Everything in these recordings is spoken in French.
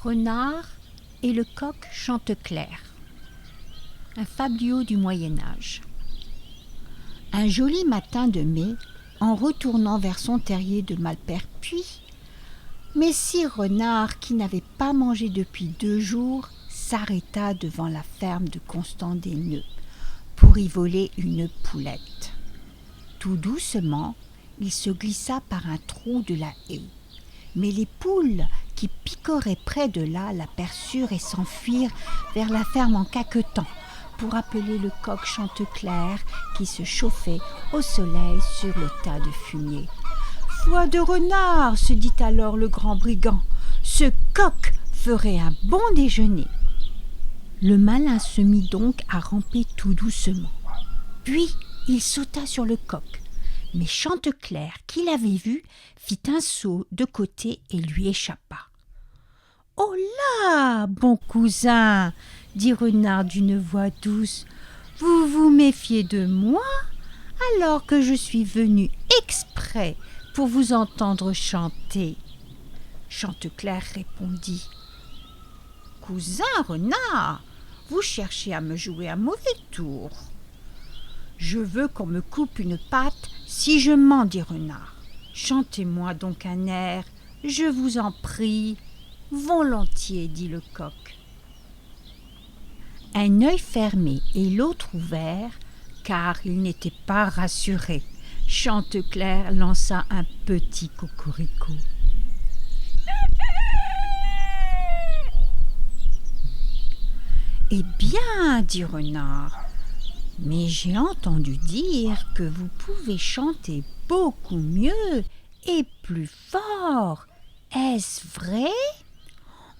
Renard et le coq Chanteclair. Un fabliau du Moyen-Âge. Un joli matin de mai, en retournant vers son terrier de Malperpuis, Messire Renard, qui n'avait pas mangé depuis 2 jours, s'arrêta devant la ferme de Constant Desneux pour y voler une poulette. Tout doucement, il se glissa par un trou de la haie. Mais les poules qui picoraient près de là l'aperçurent et s'enfuirent vers la ferme en caquetant pour appeler le coq Chanteclair qui se chauffait au soleil sur le tas de fumier. « Foi de renard !» se dit alors le grand brigand. « Ce coq ferait un bon déjeuner !» Le malin se mit donc à ramper tout doucement. Puis il sauta sur le coq. Mais Chanteclair, qui l'avait vu, fit un saut de côté et lui échappa. « Oh là, bon cousin !» dit Renard d'une voix douce. « Vous vous méfiez de moi, alors que je suis venu exprès pour vous entendre chanter. » Chanteclair répondit. « Cousin Renard, vous cherchez à me jouer un mauvais tour. Je veux qu'on me coupe une patte si je mens, dit Renard. Chantez-moi donc un air, je vous en prie. Volontiers, dit le coq. Un œil fermé et l'autre ouvert, car il n'était pas rassuré, Chanteclair lança un petit cocorico. Eh bien, dit Renard, mais j'ai entendu dire que vous pouvez chanter beaucoup mieux et plus fort. Est-ce vrai ?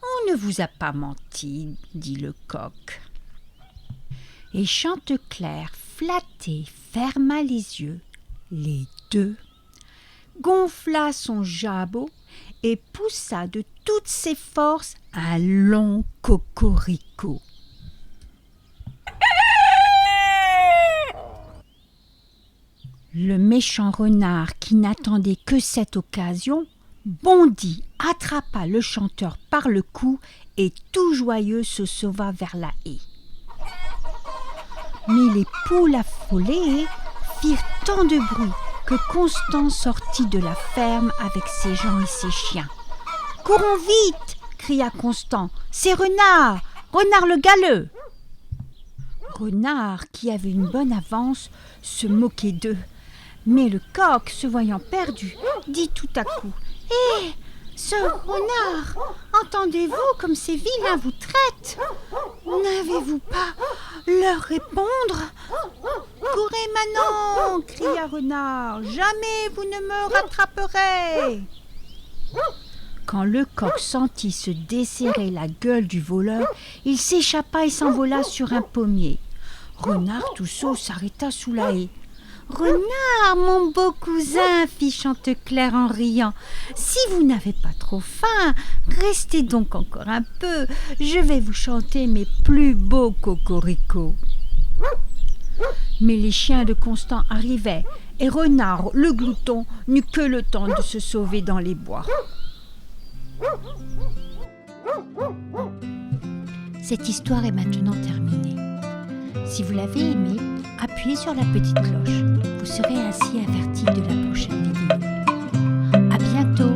On ne vous a pas menti, dit le coq. Et Chanteclair, flatté, ferma les yeux, les deux, gonfla son jabot et poussa de toutes ses forces un long cocorico. Le méchant renard, qui n'attendait que cette occasion, bondit, attrapa le chanteur par le cou et tout joyeux se sauva vers la haie. Mais les poules affolées firent tant de bruit que Constant sortit de la ferme avec ses gens et ses chiens. « Courons vite !» cria Constant. « C'est Renard, Renard le galeux !» Renard, qui avait une bonne avance, se moquait d'eux. Mais le coq, se voyant perdu, dit tout à coup « Hé, ce renard, entendez-vous comme ces vilains vous traitent ? N'avez-vous pas leur répondre ?»« Courez Manon !» cria Renard. « Jamais vous ne me rattraperez !» Quand le coq sentit se desserrer la gueule du voleur, il s'échappa et s'envola sur un pommier. Renard tout saut s'arrêta sous la haie. « Renard, mon beau cousin, fit Chanteclair en riant, si vous n'avez pas trop faim, restez donc encore un peu, je vais vous chanter mes plus beaux cocoricots. » Mais les chiens de Constant arrivaient, et Renard, le glouton, n'eut que le temps de se sauver dans les bois. Cette histoire est maintenant terminée. Si vous l'avez aimée, appuyez sur la petite cloche. Vous serez ainsi averti de la prochaine vidéo. À bientôt.